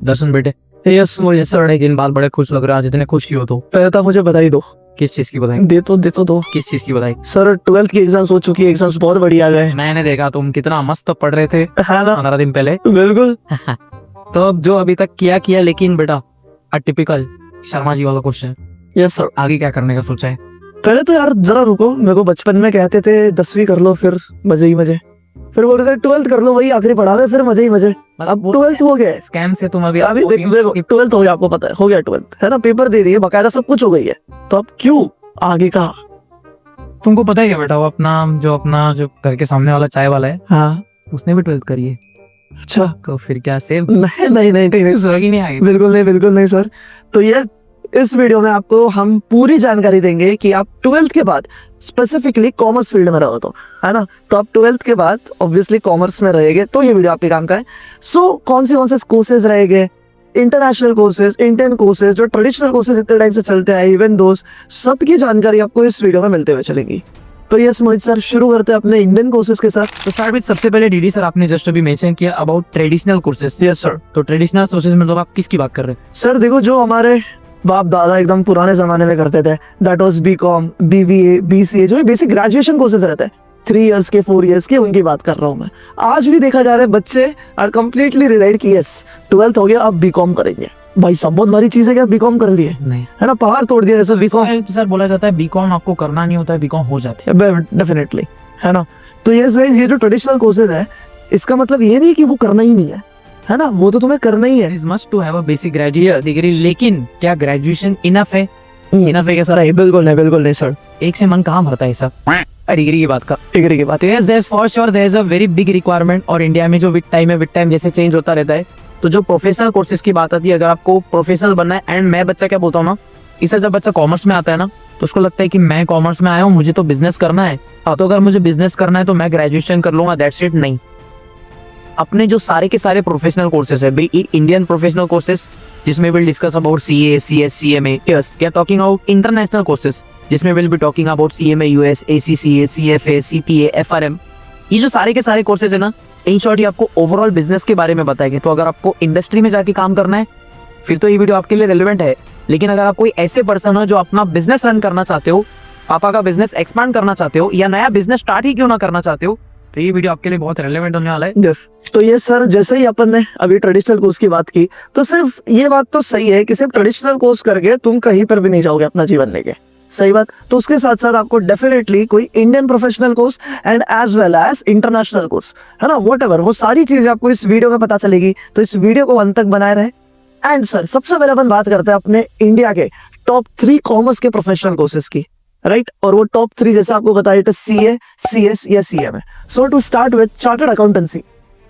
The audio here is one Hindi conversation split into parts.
दर्शन बेटे, यस मुझे सर एक दिन बाद बड़े खुश लग रहे हैं। आज इतने खुश क्यों हो? तो पहले तो मुझे बधाई दो। किस चीज की बधाई? दे तो दो। किस चीज की बधाई? सर 12th की एग्जाम्स हो चुकी है, एग्जाम्स बहुत बढ़िया गए। मैंने देखा तुम कितना मस्त पढ़ रहे थे है ना? 15 दिन पहले। बिल्कुल। तो अब जो अभी तक किया, लेकिन बेटा अटिपिकल शर्मा जी वाला क्वेश्चन, यस सर। आगे क्या करने का सोचा है? पहले तो यार जरा रुको, मेरे को बचपन में कहते थे 10वीं कर लो फिर मजे ही मजे, फिर बोल रहे थे 12th कर लो वही आखिरी पढ़ा दे फिर मजे ही मजे। अब 12th हो गया, स्कैम से तुम अभी अभी देखो 12th हो गया, आपको पता है हो गया 12th, है ना? पेपर दे दिए बकायदा, सब कुछ हो गई है, तो अब क्यों आगे का? तुमको पता है बेटा, वो अपना जो घर के सामने वाला चाय वाला है, हाँ उसने भी 12th करी है। अच्छा। तो फिर क्या सेम? नहीं समझ ही नहीं आई। बिल्कुल नहीं सर। तो ये इस वीडियो में आपको हम पूरी जानकारी देंगे कि आप 12th के बाद स्पेसिफिकली कॉमर्स फील्ड में रहो तो, है ना? तो आप 12th के बाद ऑब्वियसली कॉमर्स में रहेंगे तो ये वीडियो आपके काम का है। सो कौन से कोर्सेज रहेंगे, इंटरनेशनल कोर्सेज, इंडियन कोर्सेज, जो ट्रेडिशनल कोर्सेज इतने टाइम से चलते हैं, इवन दोस्त, सबकी जानकारी आपको इस वीडियो में मिलते हुए चलेगी। तो यस मोहित सर, शुरू करते हैं अपने इंडियन कोर्सेज के साथ। तो स्टार्ट विद सबसे पहले डीडी सर, आपने जस्ट अभी मेंशन किया about traditional courses. Yes sir. तो ट्रेडिशनल कोर्सेज मतलब आप किसकी बात कर रहे हैं? सर देखो, जो हमारे बाप दादा एकदम पुराने जमाने में करते थे, that was BCom, BBA, BCA, जो बेसिक ग्रेजुएशन कोर्सेज रहते हैं 3 इयर्स के, 4 इयर्स के, उनकी बात कर रहा हूँ मैं। आज भी देखा जा रहा है बच्चे आर कम्प्लीटली रिलेटेड कि यस 12th हो गया अब बीकॉम करेंगे। भाई सब बहुत बड़ी चीज है क्या बीकॉम कर लिए, नहीं है ना? पहाड़ तोड़ दिया जैसे बीकॉम। सर बोला जाता है बीकॉम आपको करना नहीं होता है, बीकॉम हो जाते हैं। डेफिनेटली, है ना? तो यस गाइस, ये जो ट्रेडिशनल कोर्सेज है इसका मतलब ये नहीं कि वो करना ही नहीं है ना? वो तो तुम्हें करना ही है। Is must to have a basic graduate degree, लेकिन क्या ग्रेजुएशन इनफ है? इनफ है क्या सर? बिल्कुल नहीं सर। एक से मन कहाँ भरता है सब डिग्री की बात का। डिग्री की बात yes, there's for sure there is a very big requirement। और इंडिया में जो विद टाइम जैसे चेंज होता रहता है, तो जो प्रोफेशनल कोर्सेज की बात आती है, अगर आपको प्रोफेशनल बनना है, एंड मैं बच्चा क्या बोलता हूँ ना, इससे जब बच्चा कॉमर्स में आता है ना, तो उसको लगता है कि मैं कॉमर्स में आया हूँ, मुझे तो बिजनेस करना है, तो अगर मुझे बिजनेस करना है तो मैं ग्रेजुएशन कर लूंगा, दैट्स इट। नहीं, अपने जो सारे के सारे प्रोफेशनल कोर्सेज है, इंडियन प्रोफेशनल कोर्सेज जिसमें will discuss about CA, CS, CMA, yes, we are talking about international courses जिसमें will be talking about CMA, US, ACCA, CFA, CPA, FRM. ये जो सारे के सारे कोर्सेज है ना, इन शॉर्ट ये आपको ओवरऑल बिजनेस के बारे में बताएंगे। तो अगर आपको इंडस्ट्री में जाके काम करना है फिर तो ये वीडियो आपके लिए रेलेवेंट है, लेकिन अगर आप कोई ऐसे पर्सन हो जो अपना बिजनेस रन करना चाहते हो, पापा का बिजनेस एक्सपांड करना चाहते हो, या नया बिजनेस स्टार्ट ही क्यों ना करना चाहते हो, तो ये वीडियो आपके लिए बहुत रेलेवेंट होने वाला है। यस। तो ये सर, जैसे ही अपन ने अभी ट्रेडिशनल कोर्स की बात की, तो सिर्फ ये बात तो सही है कि सिर्फ ट्रेडिशनल कोर्स करके तुम कहीं पर भी नहीं जाओगे अपना जीवन लेके, सही बात। तो उसके साथ साथ आपको डेफिनेटली कोई Indian professional course and as well as international course, है ना, व्हाटएवर, वो सारी चीजें आपको इस वीडियो में पता चलेगी। तो इस वीडियो को अंत तक बनाए रहे। एंड सर, सबसे पहले अपन बात करते हैं अपने इंडिया के टॉप 3 कॉमर्स के प्रोफेशनल कोर्सेज की, राइट? और वो टॉप 3 जैसे आपको बताया था सीए, सीएस या CMA. So to start with chartered accountancy,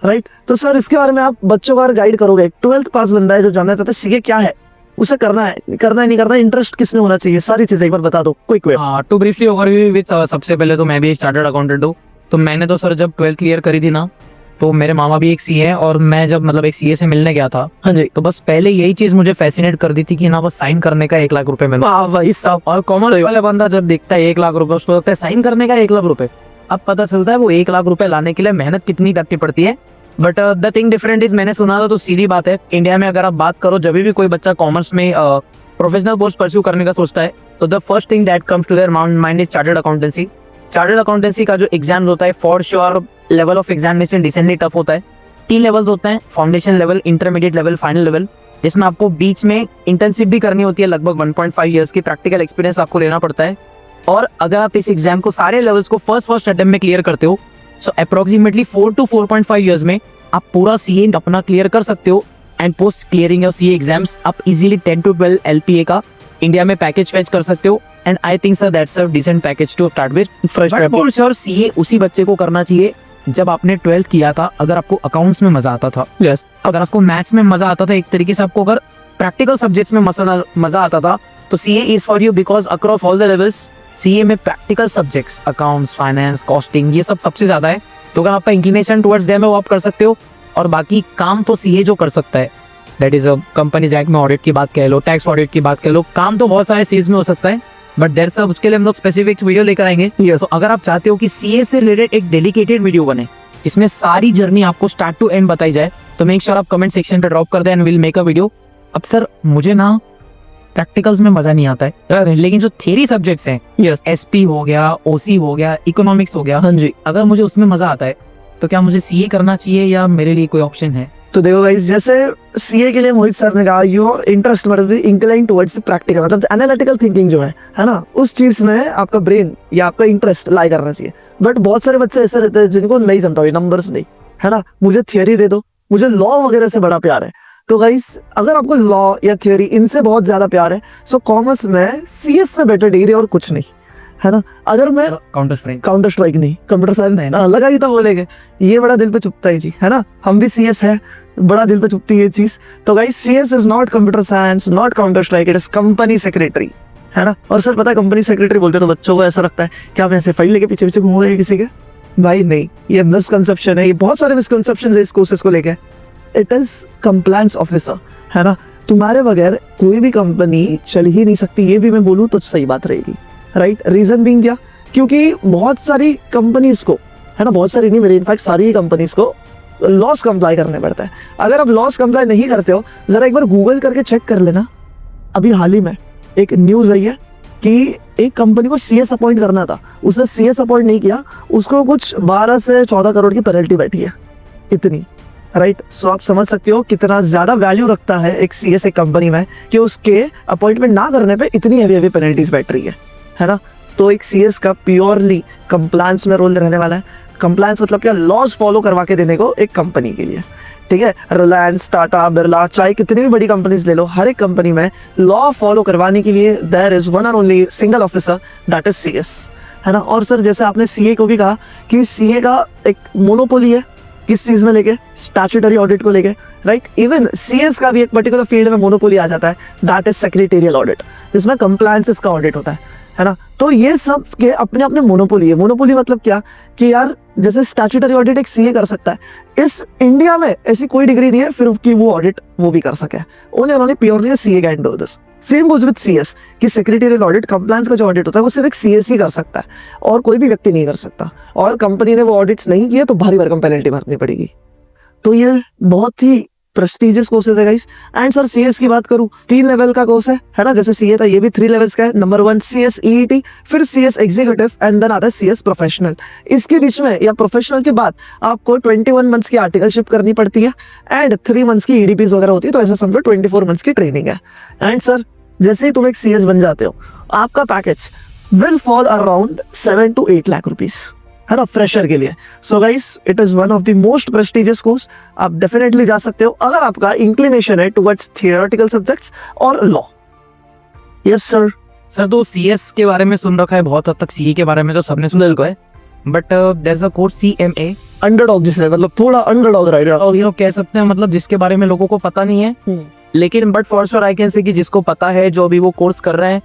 right? तो सर इसके बारे में आप बच्चों को गाइड करोगे, 12th पास बंदा है जो जानना चाहता है सीए क्या है, उसे करना है नहीं करना, इंटरेस्ट किसमें होना चाहिए, सारी चीजें एक बार बता दो quick way. To briefly overview with, सबसे पहले तो मैं भी चार्टर्ड अकाउंटेंट हूँ। तो मैंने तो सर जब 12th क्लियर करी थी ना, तो मेरे मामा भी एक सीए है, और मैं जब मतलब एक सीए से मिलने गया था, हाँ जी, तो बस पहले यही चीज मुझे फैसिनेट कर दी थी कि ना बस साइन करने का 1 लाख रुपए मिला। वही सब। और कॉमर्स वाला बंदा जब देखता है 1 लाख रुपए, उसको लगता है साइन करने का 1 लाख रुपए। अब पता चलता है वो 1 लाख रुपए लाने के लिए मेहनत कितनी करनी पड़ती है। But the thing different is, मैंने सुना था तो सीधी बात है, इंडिया में अगर आप बात करो, जब भी कोई बच्चा कॉमर्स में प्रोफेशनल कोर्स परस्यू करने का सोचता है, तो the first thing that comes to their mind is chartered accountancy. Chartered accountancy का जो एग्जाम होता है, for sure level of examination decently tough होता है। 3 लेवल्स होते हैं, foundation level, intermediate level, final level, जिसमें आपको बीच में इंटर्नशिप भी करनी होती है, लगभग 1.5 ईयर्स की प्रैक्टिकल एक्सपीरियंस आपको लेना पड़ता है। और अगर आप इस एग्जाम को सारे लेवल्स को फर्स्ट अटेम्प्ट में क्लियर करते हो, सो अप्रोक्सीमेटली 4 to 4.5 ईयर्स में आप पूरा सीए अपना क्लियर कर सकते हो। And post clearing your CA exams आप इजीली 10 to 12 एलपीए का इंडिया में पैकेज फेच कर सकते हो। And I think sir that's a decent package to start with. For sure CA उसी बच्चे को करना चाहिए जब आपने 12th किया था, अगर आपको अकाउंट्स में मजा आता था, यस, अगर आपको मैथ्स में मजा आता था, एक तरीके से आपको अगर प्रैक्टिकल सब्जेक्ट्स में मजा आता था, तो CA is for you, because across all the levels CA में practical subjects, accounts, finance, costing, ये सब सबसे ज्यादा है। तो अगर आपका इंक्लिनेशन टुवर्ड्स देम है वो आप कर सकते हो। और बाकी काम तो सीए जो कर सकता है, दैट इज कंपनीज एक्ट में ऑडिट की बात कह लो, टैक्स ऑडिट की बात कह लो, काम तो बहुत सारे सीएस में हो सकता है, बट देयर सब उसके लिए हम लोग स्पेसिफिक वीडियो लेकर आएंगे। तो अगर आप चाहते हो कि सीए से रिलेटेड एक डेडिकेटेड वीडियो बने, इसमें सारी जर्नी आपको स्टार्ट टू एंड बताई जाए, तो मेक श्योर आप कमेंट सेक्शन पे ड्रॉप कर दें and will make a video. अब सर मुझे ना प्रैक्टिकल्स में मजा नहीं आता है, लेकिन जो थ्योरी सब्जेक्ट्स हैं, यस, एसपी हो गया, ओसी हो गया, इकोनॉमिक्स हो गया, हाँ जी। अगर मुझे उसमें मजा आता है तो क्या मुझे सीए करना चाहिए या मेरे लिए कोई ऑप्शन है? तो देखो गाइस, जैसे सीए के लिए मोहित सर ने कहा योर इंटरेस्ट मतलब बी इंक्लाइन टुवर्ड्स प्रैक्टिकल, मतलब एनालिटिकल थिंकिंग जो है ना, उस चीज में आपका ब्रेन या आपका इंटरेस्ट लाई करना चाहिए। बट बहुत सारे बच्चे ऐसे रहते हैं जिनको नहीं जमता, नंबर्स नहीं, है ना, मुझे थियोरी दे दो, मुझे लॉ वगैरह से बड़ा प्यार है। तो गाइस अगर आपको लॉ या थियोरी इनसे बहुत ज्यादा प्यार है, सो कॉमर्स में सीएस से बेटर डिग्री और कुछ नहीं, है ना। अगर मैं काउंटर स्ट्राइक नहीं, कंप्यूटर साइंस नहीं ना, लगा ही तो बोलेंगे, ये बड़ा दिल पे चुभता है जी, है ना, हम भी सीएस है, बड़ा दिल पे चुभती है ये चीज। तो guys CS is not computer science, not counter strike, it is company secretary, है ना। और सर पता है कंपनी सेक्रेटरी बोलते हैं तो बच्चों को ऐसा लगता है क्या मैं ऐसे फाइल लेके पीछे पीछे घूमूंगा किसी के, भाई नहीं, ये मिसकंसेप्शन है, ये बहुत सारे मिसकंसेप्शन है इस कोर्सेज को लेके। इट इज कंप्लायंस ऑफिसर, है ना, तुम्हारे बगैर कोई भी कंपनी चल ही नहीं सकती, ये भी मैं बोलूँ तो सही बात रहेगी, राइट। रीजन बीइंग क्या, क्योंकि बहुत सारी कंपनीज को, है ना, बहुत सारी नहीं मेरी इनफैक्ट सारी ही कंपनीज को लॉस कंप्लाई करने पड़ता है। अगर आप लॉस कंप्लाई नहीं करते हो, जरा एक बार गूगल करके चेक कर लेना, अभी हाल ही में एक न्यूज आई है कि एक कंपनी को सीएस अपॉइंट करना था, उसने सीएस अपॉइंट नहीं किया, उसको कुछ 12 से 14 करोड़ की पेनल्टी बैठी है, इतनी, राइट। सो आप समझ सकते हो कितना ज्यादा वैल्यू रखता है एक सीएस एक कंपनी में कि उसके अपॉइंटमेंट ना करने पे इतनी हैवी पेनल्टीज बैठ रही है ना। तो एक सीएस का प्योरली कंप्लायंस में रोल रहने वाला है। कंप्लायंस मतलब क्या, लॉज फॉलो करवा के देने को एक कंपनी के लिए, ठीक है। रिलायंस, टाटा, बिरला, चाहे कितनी भी बड़ी कंपनीज ले लो, हर एक कंपनी में लॉ फॉलो करवाने के लिए there is one and only single officer, that is CS, है ना। और सर जैसे आपने सीए को भी कहा कि सीए का एक मोनोपोली है किस चीज में लेके, स्टैट्यूटरी ऑडिट को लेके, राइट। इवन सीएस का भी एक पर्टिकुलर फील्ड में मोनोपोली आ जाता है, दैट इज सेक्रेटेरियल ऑडिट, जिसमें कंप्लायंसेस का ऑडिट होता है ना। तो ये सब के अपने अपने मोनोपोली है। मोनोपोली मतलब क्या कि यार जैसे स्टैट्यूटरी ऑडिट एक सीए कर सकता है, इस इंडिया में ऐसी कोई डिग्री नहीं है फिर कि वो ऑडिट वो भी कर सके, only purely CA can do this. Same goes with CS कि सेक्रेटेरियल ऑडिट, कंप्लायंस का जो ऑडिट होता है वो सिर्फ एक सीएस ही कर सकता है और कोई भी व्यक्ति नहीं कर सकता, और कंपनी ने वो ऑडिट्स नहीं किए तो भारी भरकम पेनल्टी भरनी पड़ेगी। तो ये बहुत ही प्रेस्टिजियस कोर्सेज है गाइस। एंड सर सीएस की बात करूं, 3 लेवल का कोर्स है ना, जैसे सीए था ये भी 3 लेवल्स का है। नंबर 1 सीएस ईईटी, फिर सीएस एग्जीक्यूटिव एंड देन आता है सीएस प्रोफेशनल। इसके बीच में या प्रोफेशनल के बाद आपको 21 मंथ्स की आर्टिकलशिप करनी पड़ती है एंड 3 मंथ्स की ईडीपीज वगैरह होती है, तो ऐसा समझो 24 मंथ्स की ट्रेनिंग है। एंड सर जैसे ही तुम एक सीएस बन जाते हो, आपका package will fall around 7 to 8 lakh rupees, है ना, फ्रेशर के लिए। So guys it is one of the most prestigious course, आप डेफिनेटली जा सकते हो अगर आपका इंक्लिनेशन है टुवर्ड्स थियोरेटिकल सब्जेक्ट्स और लॉ। Yes sir. सर तो सीएस के बारे में सुन रखा है बहुत हद तक, सीए के बारे में तो सबने सुन रखा है, but there is a course CMA, underdog जिसे मतलब थोड़ा अंडरडॉग राइडर, और ये लोग कह सकते हैं मतलब जिसके बारे में लोगों को पता नहीं है, लेकिन but for sure I can say कि जिसको पता है, जो अभी वो कोर्स कर रहे हैं,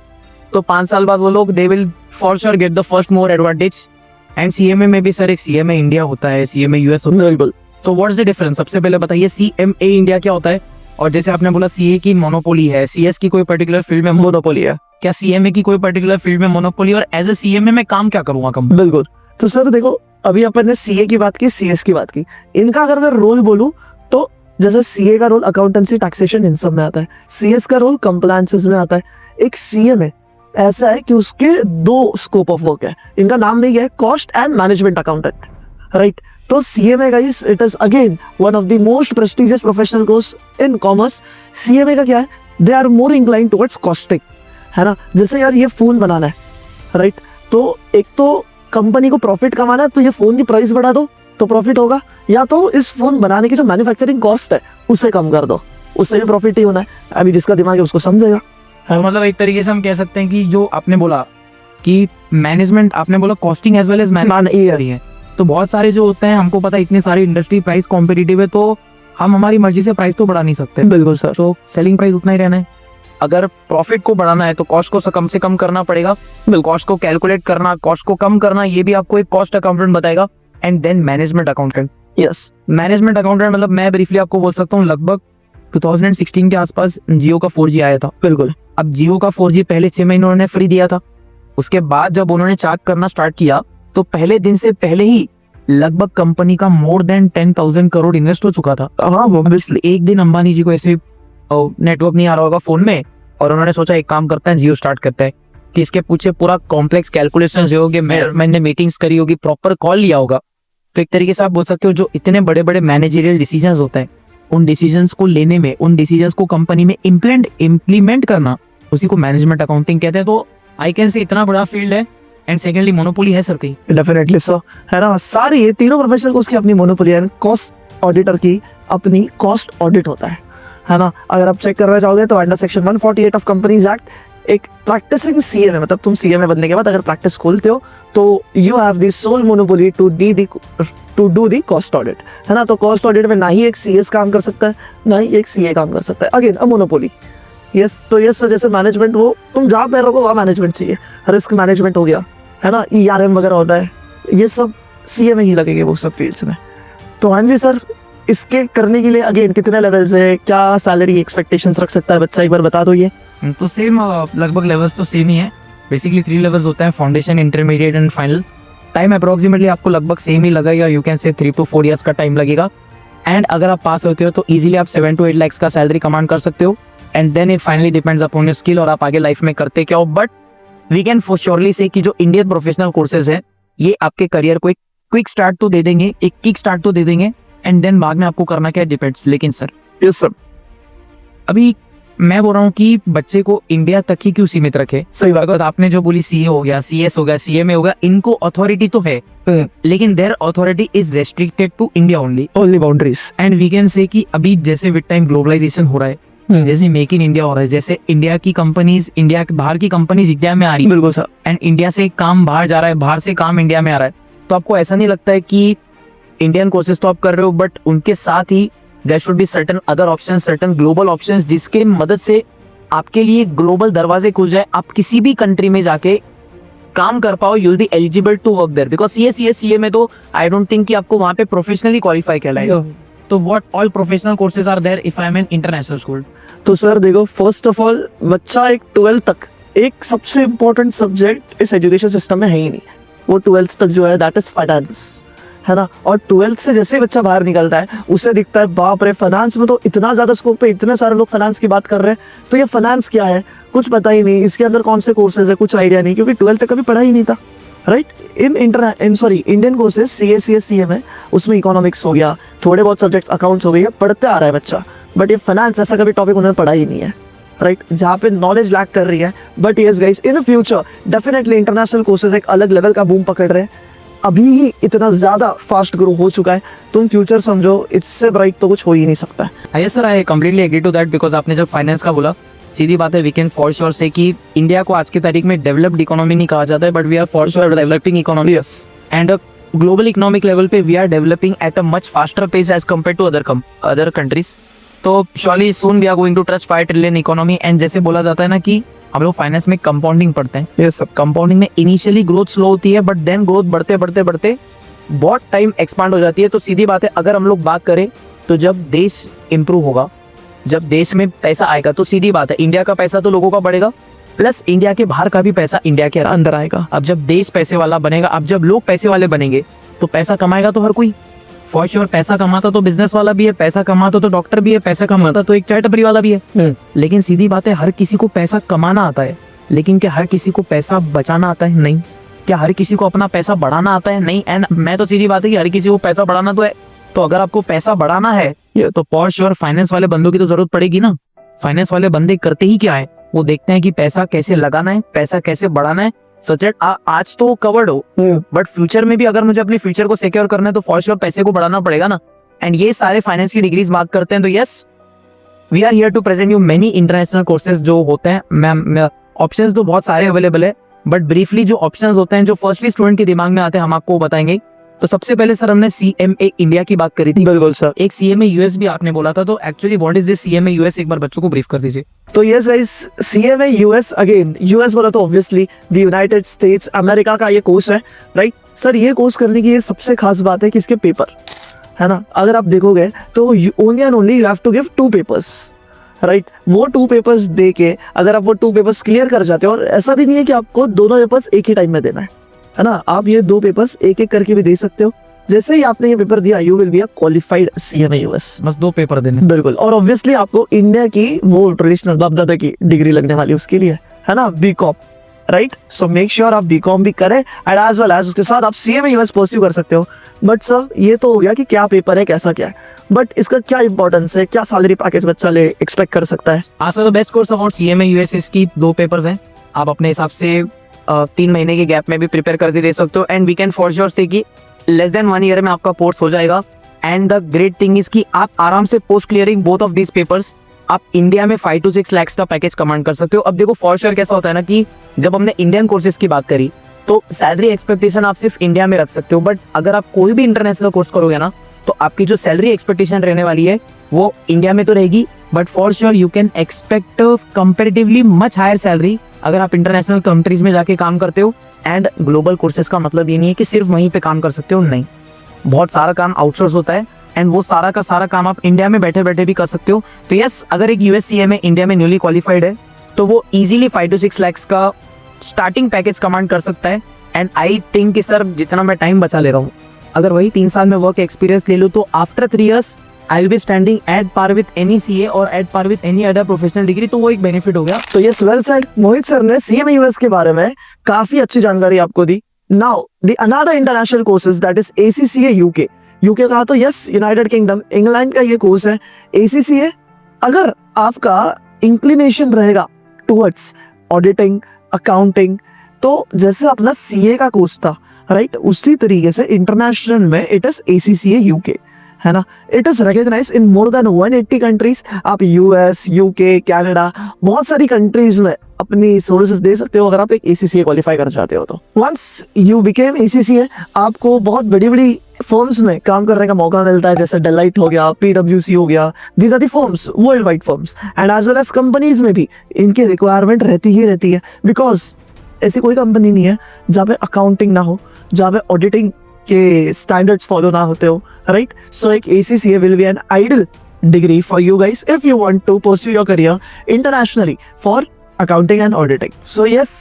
तो 5 साल बाद वो लोग they will for sure get the first more advantage. And CMA में भी सर एक सीएमए इंडिया होता है, सीएमए यूएस होता है, तो व्हाट इज द डिफरेंस? सबसे पहले बताइए सीएमए इंडिया क्या होता है, और जैसे आपने बोला सीए की मोनोपोली है, सीएस की कोई पर्टिकुलर फील्ड में मोनोपोली है, क्या सीएमए की कोई पर्टिकुलर फील्ड में मोनोपोली, और एज ए सीएमए में काम क्या करूंगा कम? बिल्कुल। तो सर देखो अभी अपन ने सीए की बात की, सीएस की बात की, इनका अगर मैं रोल बोलूं तो जैसे सीए का रोल अकाउंटेंसी, टैक्सेशन, इन सब में आता है, सीएस का रोल कंप्लायंसेस में आता है। एक सीएमए ऐसा है कि उसके 2 स्कोप ऑफ वर्क है, इनका नाम नहीं है cost and management accountant, right. तो CMA guys it is again one of the most prestigious professional course in commerce. CMA का क्या है, they are more inclined towards costing, है ना। जैसे यार ये फोन बनाना है, राइट, तो एक तो कंपनी को प्रॉफिट कमाना है, तो ये फोन की प्राइस बढ़ा दो तो प्रॉफिट होगा, या तो इस फोन बनाने की जो मैन्युफैक्चरिंग कॉस्ट है उसे कम कर दो, उससे भी प्रॉफिट ही होना है। अभी जिसका दिमाग है उसको समझेगा। तो मतलब एक तरीके से हम कह सकते हैं कि जो आपने बोला कि मैनेजमेंट, आपने बोला costing as well as management है, तो बहुत सारे जो होते हैं, हमको पता है इतनी सारी इंडस्ट्री प्राइस कॉम्पिटिटिव है, तो हम हमारी मर्जी से प्राइस तो बढ़ा नहीं सकते। बिल्कुल सर। तो सेलिंग प्राइस उतना ही रहना है। अगर प्रॉफिट को बढ़ाना है तो कॉस्ट को कम से कम करना पड़ेगा, कॉस्ट को कैलकुलेट करना, कॉस्ट को कम करना, ये भी आपको एक कॉस्ट अकाउंटेंट बताएगा। And then management accountant. Yes, management accountant मतलब मैं ब्रीफली आपको बोल सकता हूँ, लगभग 2016 के आसपास जियो का 4G आया था। बिल्कुल। अब जियो का 4G पहले 6 महीने उन्होंने फ्री दिया था, उसके बाद जब उन्होंने चार्ज करना स्टार्ट किया तो पहले दिन से पहले ही लगभग कंपनी का मोर देन 10,000 करोड़ इन्वेस्ट हो चुका था। हाँ वो इसलिए एक दिन अंबानी जी को ऐसे नेटवर्क नहीं आ रहा होगा फोन में, और उन्होंने सोचा एक काम करता है, जियो स्टार्ट करता है, कि इसके पीछे पूरा कॉम्प्लेक्स कैलकुलेशंस जो होंगे, मैंने मीटिंग्स करी होगी, प्रॉपर कॉल लिया होगा। तो एक तरीके से आप बोल सकते हो जो इतने बड़े बड़े मैनेजरियल डिसीजंस होते हैं, उन डिसीजंस को लेने में, उन डिसीजंस को कंपनी में इम्प्लीमेंट करना, उसी को मैनेजमेंट अकाउंटिंग कहते हैं। तो आई कैन से इतना बड़ा फील्ड है, एंड सेकेंडली मोनोपोली है सर कहीं। डेफिनेटली सर, है ना, सारी ये तीनों प्रोफेशनल को उसकी अपनी मोनोपोली है। कॉस्ट ऑडिटर की अपनी कॉस्ट ऑडिट होता है ना। अगर आप चेक करना चाहोगे तो under section 148 of companies act एक प्रैक्टिसिंग सीए में, मतलब तुम सीए में बनने के बाद अगर प्रैक्टिस खोलते हो तो you have the sole monopoly to do the cost audit, है ना। तो कॉस्ट ऑडिट में ना ही एक सीएस काम कर सकता है, ना ही एक सीए काम कर सकता है। Again a monopoly. यस, तो यस सर, जैसे मैनेजमेंट, वो तुम जहाँ पे रखो वहाँ मैनेजमेंट चाहिए, रिस्क मैनेजमेंट हो गया, है ना, ERM वगैरह होता है, ये सब सीए में ही लगेंगे वो सब फील्ड्स में। तो हाँ जी सर, इसके करने के लिए अगेन कितने लेवल से क्या सैलरी एक्सपेक्टेशंस रख सकता है बच्चा, एक बार बता दो ये। तो सेम लगभग लेवल्स तो सेम ही है। बेसिकली 3 लेवल्स होते हैं, foundation, intermediate and final. Time approximately आपको लगभग सेम ही लगेगा, you can say 3 to 4 years का टाइम लगेगा। एंड अगर आप पास होते हो तो इजीली आप 7 to 8 lakhs का सैलरी कमांड कर सकते हो। And then it finally depends upon your skill और आप आगे लाइफ में करते क्या हो। But we can for surely say कि जो इंडियन प्रोफेशनल कोर्सेज है, ये आपके करियर को एक क्विक स्टार्ट तो दे देंगे, एक किक स्टार्ट तो दे देंगे, एंड देन बाद में आपको करना क्या डिपेंड्स। लेकिन सर यस सर, अभी मैं बोल रहा हूँ कि बच्चे को इंडिया तक ही क्यों सीमित रखे। सही बात। अगर आपने जो बोली सीए हो गया, सीएस हो गया, सीएमए हो गया, इनको अथॉरिटी तो है, लेकिन their authority is restricted to India only boundaries. And we can say कि अभी जैसे विद टाइम ग्लोबलाइजेशन हो रहा है, जैसे मेक इन इंडिया हो रहा है, जैसे इंडिया की कंपनीज, इंडिया के बाहर की कंपनीज इंडिया में आ रही है, बिल्कुल सर। एंड इंडिया से काम बाहर जा रहा है, बाहर से काम इंडिया में आ रहा है। तो आपको ऐसा नहीं लगता है कि इंडियन कोर्सेज तो आप कर रहे हो, बट उनके साथ ही there should be certain other options, certain global options, जिसके मदद से आपके लिए ग्लोबल दरवाजे खुल जाए, आप किसी भी कंट्री में जाके काम कर पाओ, you will be eligible to work there. Because CA में तो आई डोंट थिंक कि आपको वहां पे प्रोफेशनली क्वालिफाई कहलाएगा। तो what all professional courses are there if I am in international school? तो सर देखो, फर्स्ट ऑफ ऑल बच्चा एक 12th तक, एक सबसे इंपॉर्टेंट सब्जेक्ट इस एजुकेशन सिस्टम में है ही नहीं, वो 12th तक जो है दैट इज फाइनेंस, है ना। और 12th से जैसे ही बच्चा बाहर निकलता है उसे दिखता है बाप रे, फाइनेंस में तो इतना ज्यादा स्कोप है, इतने सारे लोग फाइनेंस की बात कर रहे हैं, तो ये फाइनेंस क्या है कुछ पता ही नहीं, इसके अंदर कौन से कोर्सेज है कुछ आइडिया नहीं, क्योंकि 12th तक कभी पढ़ा ही नहीं था, राइट। इंडियन कोर्सेज CA में, उसमें इकोनॉमिक्स हो गया, थोड़े बहुत सब्जेक्ट्स अकाउंट्स हो गए, पढ़ते आ रहा है बच्चा, बट ये फाइनेंस ऐसा कभी टॉपिक उन्होंने पढ़ा ही नहीं है, राइट, जहाँ पे नॉलेज लैक कर रही है। But yes guys, in future definitely international courses एक अलग लेवल का बूम पकड़ रहे हैं। अभी ही इतना ज्यादा फास्ट ग्रो हो चुका है, तुम फ्यूचर समझो, इससे ब्राइट तो कुछ हो ही नहीं सकता है। Yes sir, I completely agree to that. Because आपने जब फाइनेंस का बोला, सीधी बात है, we can for sure say कि इंडिया को आज की तारीख में डेवलप्ड इकोनॉमी नहीं कहा जाता है, but we are for sure developing economy. And global economic level पे we are developing at a much faster pace as compare to other countries. तो surely soon we are going to touch 5 trillion economy. And जैसे बोला जाता है ना कि हम लोग फाइनेंस में कंपाउंडिंग पढ़ते हैं, ये सब कंपाउंडिंग में इनिशियली ग्रोथ स्लो होती है, बट देन ग्रोथ बढ़ते बढ़ते बढ़ते बहुत टाइम एक्सपांड हो जाती है। तो सीधी बात है, अगर हम लोग बात करें तो जब देश इंप्रूव होगा, जब देश में पैसा आएगा, तो सीधी बात है इंडिया का पैसा तो लोगों का बढ़ेगा, प्लस इंडिया के बाहर का भी पैसा इंडिया के अंदर आएगा। अब जब देश पैसे वाला बनेगा, अब जब लोग पैसे वाले बनेंगे, तो पैसा कमाएगा तो हर कोई, फॉर श्योर पैसा कमाता तो बिजनेस वाला भी है, पैसा कमाता तो डॉक्टर भी है, पैसा कमाता तो एक चाय टपरी वाला भी है। लेकिन सीधी बात है, हर किसी को पैसा कमाना आता है, लेकिन क्या हर किसी को पैसा बचाना आता है? नहीं। क्या हर किसी को अपना पैसा बढ़ाना आता है? नहीं। एंड मैं तो सीधी बात है कि हर किसी को पैसा बढ़ाना तो है। तो अगर आपको पैसा बढ़ाना है तो फॉर श्योर फाइनेंस वाले बंदों की तो जरूरत पड़ेगी ना। फाइनेंस वाले बंदे करते ही क्या है, वो देखते हैं कि पैसा कैसे लगाना है, पैसा कैसे बढ़ाना है। सचेट आज तो कवर्ड हो, बट फ्यूचर में भी अगर मुझे अपने फ्यूचर को सिक्योर करना है तो फॉर श्योर पैसे को बढ़ाना पड़ेगा ना। एंड ये सारे फाइनेंस की डिग्रीज मार्क करते हैं। तो yes, we are here to present you many international courses जो होते हैं। मैम ऑप्शंस तो बहुत सारे अवेलेबल है, बट ब्रीफली जो ऑप्शंस होते हैं जो फर्स्टली स्टूडेंट के दिमाग में आते हैं हम आपको बताएंगे। तो सबसे पहले सर हमने CMA इंडिया की बात करी थी। बिल्कुल सर। एक CMA US भी आपने बोला था, तो actually what is this CMA US, एक बार बच्चों को ब्रीफ कर दीजिए। तो yes guys, CMA US, again US बोला तो obviously the United states America का ये कोर्स है, राइट सर। ये कोर्स करने की ये सबसे खास बात है कि इसके पेपर, है ना, अगर आप देखोगे तो only and only you have to give 2 papers, right. वो 2 पेपर्स दे के अगर आप वो 2 पेपर्स क्लियर कर जाते हो, और ऐसा भी नहीं है कि आपको दोनों पेपर्स एक ही टाइम में देना है ना, आप ये 2 पेपर्स एक एक करके भी दे सकते हो, जैसे ही आपने ये पेपर दिया you will be a qualified CMA US। बस 2 पेपर देने। बिल्कुल, और ऑब्वियसली आपको इंडिया की वो ट्रेडिशनल बाप दादा की डिग्री लगने वाली उसके लिए, है ना, BCom, राइट। सो मेक श्योर आप BCom भी करें एंड एज वेल एज उसके साथ आप CMA US परस्यू कर सकते हो। बट सर ये तो हो गया कि क्या पेपर है, कैसा क्या है, बट इसका क्या इंपॉर्टेंस है, क्या सैलरी पैकेज बच्चा ले एक्सपेक्ट कर सकता है? आज the best course about CMA US इसकी 2 पेपर्स हैं। आप अपने हिसाब से 3 महीने के गैप में भी प्रिपेयर करके दे सकते हो and we can for sure say कि लेस देन 1 ईयर में आपका कोर्स हो जाएगा। And the great thing is कि आप आराम से post clearing both of this papers आप इंडिया में 5 to 6 लाख का पैकेज कमांड कर सकते हो। अब देखो फॉर श्योर कैसा होता है ना कि जब हमने इंडियन कोर्सेज की बात करी तो सैलरी एक्सपेक्टेशन आप सिर्फ इंडिया में रख सकते हो, बट अगर आप कोई भी इंटरनेशनल कोर्स करोगे ना तो आपकी जो सैलरी एक्सपेक्टेशन रहने वाली है वो इंडिया में तो रहेगी, but for sure you can expect comparatively much higher salary अगर आप इंटरनेशनल कंट्रीज में जाके काम करते हो। एंड ग्लोबल कोर्सेज का मतलब ये नहीं है कि सिर्फ वहीं पे काम कर सकते हो, नहीं, बहुत सारा काम आउटसोर्स होता है एंड वो सारा का सारा काम आप इंडिया में बैठे बैठे भी कर सकते हो। तो यस, अगर एक US CMA इंडिया में न्यूली क्वालिफाइड है तो वो इजीली 5 to 6 लाख का स्टार्टिंग पैकेज कमांड कर सकता है। एंड आई थिंक कि सर जितना मैं टाइम बचा ले रहा हूँ, अगर वही 3 साल में वर्क एक्सपीरियंस ले लूँ तो after 3 years I will be standing at par with any CA और at par with any other professional degree, तो वो एक बेनिफिट हो गया। तो yes, well said. Mohit sir ने CMA US के बारे में काफी अच्छी जानकारी आपको दी। Now the another international courses that is ACCA UK। UK कहा तो यस, यूनाइटेड किंगडम, इंग्लैंड का ये कोर्स है ACCA। अगर आपका इंक्लिनेशन रहेगा टुवर्ड्स ऑडिटिंग, अकाउंटिंग, तो जैसे अपना CA का कोर्स था, राइट, उसी तरीके से इंटरनेशनल में इट इज ACCA UK, है ना। It is recognized in more than 180 countries. आप US, UK, कनाडा, बहुत सारी कंट्रीज में अपनी सर्विसेज दे सकते हो अगर आप एक ACCA क्वालिफाई करना चाहते हो तो। वंस यू बिकेम ACCA आपको बहुत बड़ी बड़ी फर्म्स में काम करने का मौका मिलता है, जैसे डेलाइट हो गया, PwC हो गया। These are the firms, world wide firms, and as well as companies में भी इनकी रिक्वायरमेंट रहती ही रहती है, बिकॉज ऐसी कोई कंपनी नहीं है जहाँ पे अकाउंटिंग ना हो, जहाँ पे ऑडिटिंग के स्टैंडर्ड्स फॉलो ना होते हो, राइट। सो एक ACCA will be an ideal degree for you guys if you want to pursue your career internationally for accounting and auditing. So yes,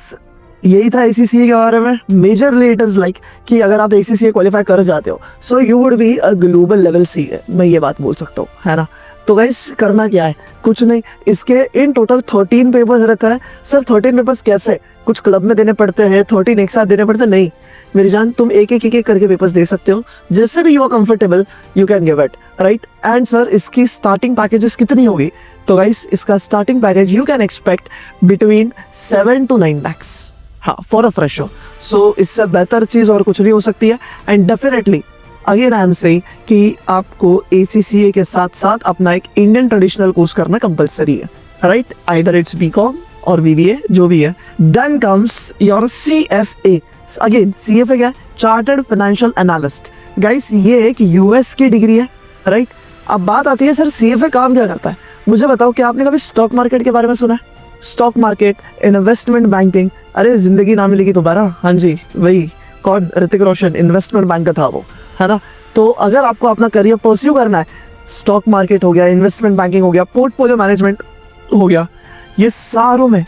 यही था ACCA के बारे में। मेजरली इट इज लाइक कि अगर आप ACCA क्वालिफाई कर जाते हो so you would be a global level CA, मैं ये बात बोल सकता हूँ, है ना। तो गाइस करना क्या है, कुछ नहीं, इसके इन टोटल 13 पेपर्स रहता है। सर 13 पेपर्स कैसे, कुछ क्लब में देने पड़ते हैं, 13 एक साथ देने पड़ते हैं? नहीं मेरी जान, तुम एक एक करके पेपर्स दे सकते हो, जैसे भी you are comfortable you can give it, right. And sir इसकी स्टार्टिंग पैकेजेस कितनी होगी, तो गाइस इसका starting package you can expect between 7 to 9 lakhs, हाँ, फॉर अ फ्रेशर। सो इससे बेहतर चीज और कुछ नहीं हो सकती है। And definitely again I am saying कि आपको ACCA के साथ साथ अपना एक इंडियन ट्रेडिशनल कोर्स करना कंपलसरी है, राइट, आइदर इट्स BCom और BBA जो भी है। Then comes your CFA। Again CFA क्या है, चार्टर्ड फाइनेंशियल एनालिस्ट। गाइस ये एक US की डिग्री है, राइट। अब बात आती है सर CFA काम क्या करता है, मुझे बताओ, क्या आपने कभी स्टॉक मार्केट के बारे में सुना है? स्टॉक मार्केट, इन्वेस्टमेंट बैंकिंग, अरे जिंदगी ना मिलेगी दोबारा, हाँ जी वही, कौन, ऋतिक रोशन, इन्वेस्टमेंट बैंक का था वो, है ना। तो अगर आपको अपना करियर परस्यू करना है, स्टॉक मार्केट हो गया, इन्वेस्टमेंट बैंकिंग हो गया, पोर्टफोलियो मैनेजमेंट हो गया, ये सारों में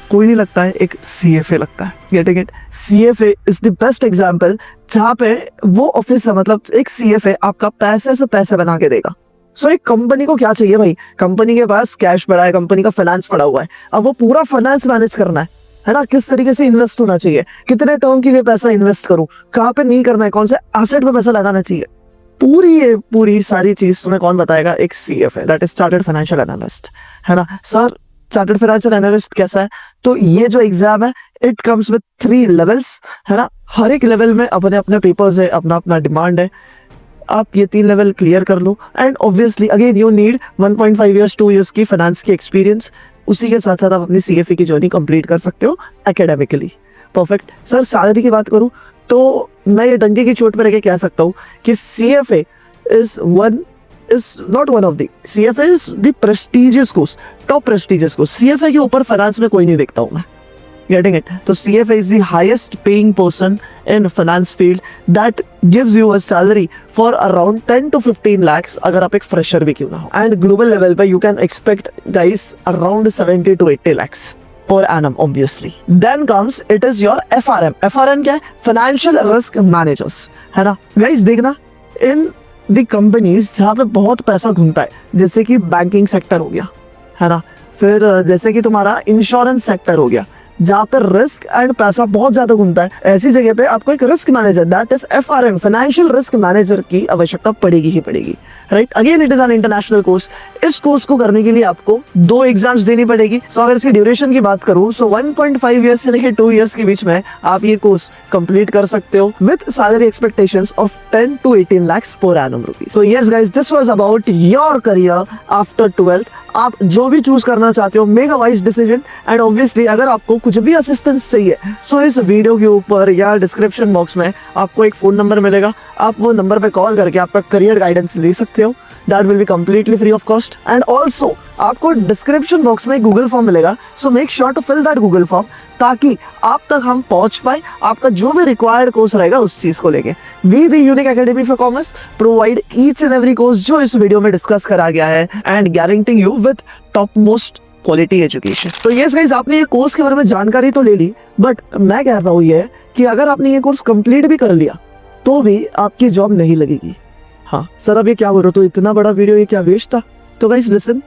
कोई नहीं लगता है, एक CFA लगता है। Getting it? CFA is the best example जहाँ पे वो ऑफिस है, मतलब एक CFA आपका पैसे से पैसे बना के देगा। सो एक कंपनी को क्या चाहिए भाई, कंपनी के पास कैश पड़ा है, कंपनी का फाइनेंस पड़ा हुआ है, अब वो पूरा फाइनेंस मैनेज करना है ना, किस तरीके से इन्वेस्ट होना चाहिए, कितने टर्म के लिए पैसा इन्वेस्ट करूं, कहाँ पे नहीं करना है, कौन से एसेट पे पैसा लगाना चाहिए, पूरी सारी चीज तुम्हें कौन बताएगा, एक CFA, that is chartered financial analyst, है ना। सर चार्टर्ड फाइनेंशियल एनालिस्ट कैसा है, तो ये जो एग्जाम है इट कम्स विद 3 लेवल्स, है ना। हर एक लेवल में अपने अपने पेपर्स है, अपना अपना डिमांड है, आप ये 3 लेवल क्लियर कर लो। And obviously again you need 1.5 years 2 years की फाइनेंस की एक्सपीरियंस, उसी के साथ साथ आप अपनी CFA की जर्नी कंप्लीट कर सकते हो एकेडमिकली। परफेक्ट। सर सैलरी की बात करूं तो मैं ये डंके की चोट पर रह के कह सकता हूँ कि CFA is not one of the, CFA is the prestigious course, top prestigious course। CFA के ऊपर फाइनेंस में कोई नहीं देखता हूँ मैं। Getting it? तो CFA is the highest paying person in finance field that gives you a salary for around 10 to 15 lakhs अगर आप एक fresher भी क्यों ना हो। And global level पे you can expect guys around 70 to 80 lakhs per annum obviously. Then comes it is your FRM. FRM क्या है? Financial Risk Managers, है ना guys? देखना इन द कंपनीज जहाँ पे बहुत पैसा घूमता है, जैसे कि बैंकिंग सेक्टर हो गया, है ना, फिर जैसे कि तुम्हारा इंश्योरेंस सेक्टर हो गया, जहाँ पर रिस्क एंड पैसा बहुत ज्यादा घूमता है, ऐसी जगह पे आपको एक risk manager, that is FRM, financial risk manager की आवश्यकता पड़ेगी ही पड़ेगी, right? Again it is an international course. इस कोर्स को करने के लिए आपको 2 एग्जाम्स देनी पड़ेगी। सो अगर इसकी ड्यूरेशन की बात करूं, सो 1.5 ईयर्स से लेकर 2 ईयर्स के बीच में आप ये कोर्स कंप्लीट कर सकते हो with salary expectations of 10 to 18 lakhs per annum rupees. So yes guys, this was about your career after 12th. आप जो भी चूज करना चाहते हो, make a wise decision. And obviously अगर आपको कुछ भी असिस्टेंस चाहिए, सो इस वीडियो के ऊपर या डिस्क्रिप्शन बॉक्स में आपको एक फोन नंबर मिलेगा, आप वो नंबर पे कॉल करके आपका करियर गाइडेंस ले सकते हो। That will be completely free of cost. And also आपको डिस्क्रिप्शन बॉक्स में गूगल फॉर्म मिलेगा, so make sure to fill that Google form, ताकि आप तक हम पहुंच पाए, आपका जो भी रिक्वायर्ड कोर्स रहेगा उस चीज को लेके। We the unique academy for commerce provide each and every course जो इस वीडियो में डिस्कस करा गया है, and guaranteeing you with top most quality education. तो यस गाइस, आपने ये कोर्स के बारे में जानकारी तो ले ली, बट मैं कह रहा हूँ ये कि अगर आपने ये कोर्स कंप्लीट भी कर लिया तो भी आपकी जॉब नहीं लगेगी। हाँ सर, अब ये क्या बोल रहे हो, तो इतना बड़ा वीडियो ये क्या वेस्ट था? तो guys listen,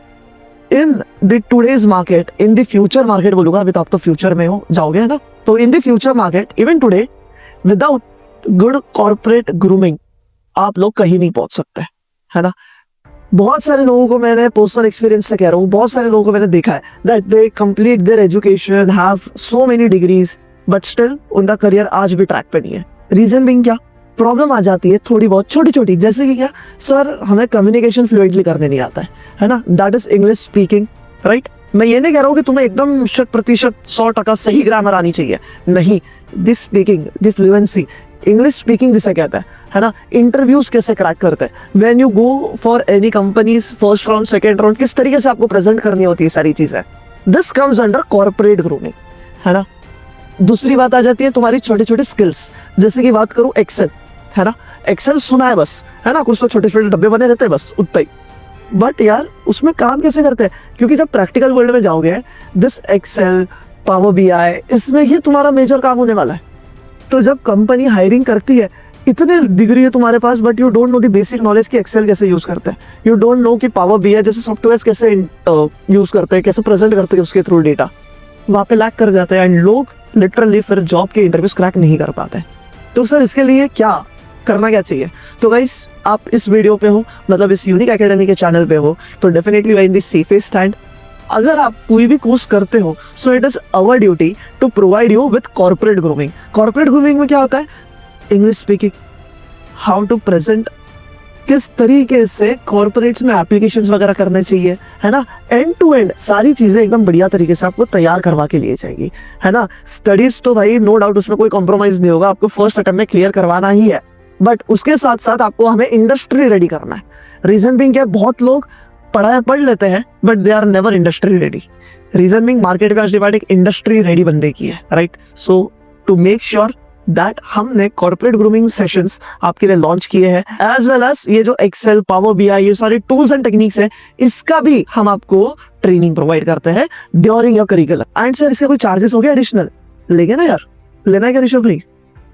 in the today's market, in the future market बोलूंगा, अभी तो आप तो फ्यूचर में हो जाओगे, है ना? तो in the future market even today, without good corporate grooming आप लोग कहीं नहीं पहुंच सकते, है ना? बहुत सारे लोगों को मैंने पर्सनल एक्सपीरियंस से कह रहा हूँ, बहुत सारे लोगों को मैंने देखा है that they complete their education, have so many degrees, but still उनका करियर आज भी ट्रैक पे नहीं है। रीजन बीइंग क्या? प्रॉब्लम आ जाती है थोड़ी बहुत छोटी छोटी, जैसे कि क्या, सर हमें कम्युनिकेशन फ्लुएंटली करने नहीं आता है ना, that is English speaking, right? मैं ये नहीं कह रहा हूँ कि तुम्हें एकदम 100% 100% सही ग्रामर आनी चाहिए, नहीं। This speaking, the fluency, English speaking जिसे कहता है ना, इंटरव्यूज कैसे क्रैक करते हैं, when you go for any companies, first round second round, किस तरीके से आपको प्रेजेंट करनी होती है, सारी चीजें, this comes under corporate grooming, है ना? दूसरी बात आ जाती है तुम्हारी छोटे छोटे स्किल्स, जैसे कि बात करूं एक्सेल, है ना? एक्सेल सुना है बस, है ना, कुछ तो छोटे छोटे डब्बे बने रहते हैं बस, उतना ही। बट यार उसमें काम कैसे करते हैं? क्योंकि जब प्रैक्टिकल वर्ल्ड में जाओगे, दिस एक्सेल, पावर BI, इसमें ही तुम्हारा मेजर काम होने वाला है। तो जब कंपनी हायरिंग करती है, इतने डिग्री है तुम्हारे पास, but you don't know the basic knowledge कि एक्सेल कैसे यूज करते हैं, यू डोंट नो कि पावर BI जैसे सॉफ्टवेयर कैसे यूज करते हैं, कैसे प्रेजेंट करते हैं उसके थ्रू डेटा, वहाँ पे लैक कर जाते हैं, एंड लोग लिटरली फिर जॉब के इंटरव्यूज क्रैक नहीं कर पाते। तो सर इसके लिए क्या करना, क्या चाहिए? तो गाइस, आप इस वीडियो पे हो, मतलब इस यूनिक एकेडमी के चैनल पे हो, तो definitely in the safest hand. अगर आप कोई भी कोर्स करते हो, so it is our duty to provide you with corporate grooming. Corporate grooming में क्या होता है? English speaking, how to present, किस तरीके से कॉर्पोरेट्स में एप्लीकेशंस वगैरह करने चाहिए, है ना, एंड टू एंड सारी चीजें एकदम बढ़िया तरीके से आपको तैयार करवा के लिए जाएगी, है ना? स्टडीज तो भाई नो डाउट उसमें कोई कॉम्प्रोमाइज नहीं होगा, आपको फर्स्ट अटेम्प्ट में क्लियर करवाना ही है, बट उसके साथ साथ आपको हमें इंडस्ट्री रेडी करना है। रीजन बीइंग क्या, बहुत लोग पढ़ लेते हैं but they are never industry ready. Reason being market का डिवाइड एक इंडस्ट्री रेडी बंदे की है, right? So to make sure that हमने कॉर्पोरेट ग्रूमिंग सेशंस आपके लिए लॉन्च किए हैं, एज वेल एज ये जो एक्सेल, पावर BI, ये सारे टूल्स एंड टेक्निक्स है, इसका भी हम आपको ट्रेनिंग प्रोवाइड करते हैं during your curriculum. And sir इसके कोई चार्जेस हो गए एडिशनल? लेंगे ना यार, लेना है क्या ऋषभ भाई?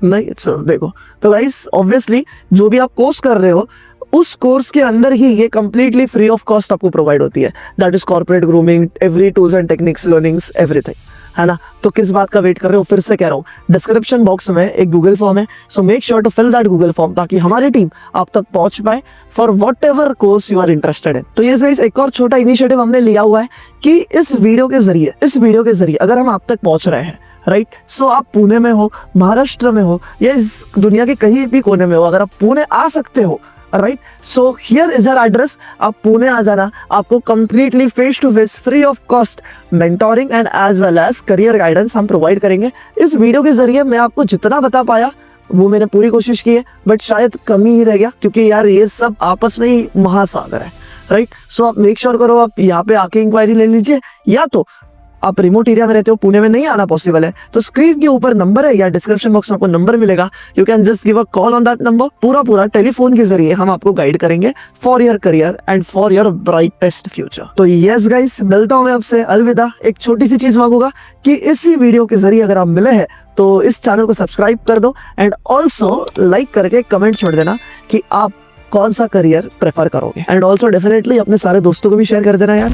नहीं, सर देखो, तो गाइस ऑब्वियसली जो भी आप कोर्स कर रहे हो, उस कोर्स के अंदर ही ये कंप्लीटली फ्री ऑफ कॉस्ट आपको प्रोवाइड होती है, that is corporate grooming, every tools and techniques, learnings, everything, है ना? तो किस बात का वेट कर रहे हो? फिर से कह रहा हूँ, डिस्क्रिप्शन बॉक्स में एक गूगल फॉर्म है, so make sure to fill that Google form, ताकि हमारी टीम आप तक पहुंच पाए for whatever course you are interested in. तो ये गाइस एक और छोटा इनिशिएटिव हमने लिया हुआ है कि इस वीडियो के जरिए अगर हम आप तक पहुंच रहे हैं, राइट, सो आप पुणे में हो, महाराष्ट्र में हो, या इस दुनिया के कहीं भी कोने में हो, अगर आप पुणे आ सकते हो, right, so here is our address, आप पुणे आ जाना, आपको completely face to face free of cost mentoring and as well as career guidance हम प्रोवाइड करेंगे। इस वीडियो के जरिए मैं आपको जितना बता पाया वो मैंने पूरी कोशिश की है, बट शायद कमी ही रह गया, क्योंकि यार ये सब आपस में ही महासागर है, राइट? सो आप मेक श्योर करो, आप यहाँ पे आके इंक्वायरी ले लीजिए, या तो आप रिमोट एरिया में रहते हो, पुणे में नहीं आना पॉसिबल है, तो स्क्रीन के ऊपर नंबर है या डिस्क्रिप्शन बॉक्स में आपको नंबर मिलेगा, you can just give a call on that number. पूरा टेलीफोन के जरिए हम आपको गाइड करेंगे for your career and for your brightest future. तो यस गाइस, मिलता हूं मैं आपसे, अलविदा। एक छोटी सी चीज मांगूंगा कि इसी वीडियो के जरिए अगर आप मिले हैं तो इस चैनल को सब्सक्राइब कर दो एंड ऑल्सो लाइक करके कमेंट छोड़ देना कि आप कौन सा करियर प्रेफर करोगे, एंड ऑल्सो डेफिनेटली अपने सारे दोस्तों को भी शेयर कर देना यार।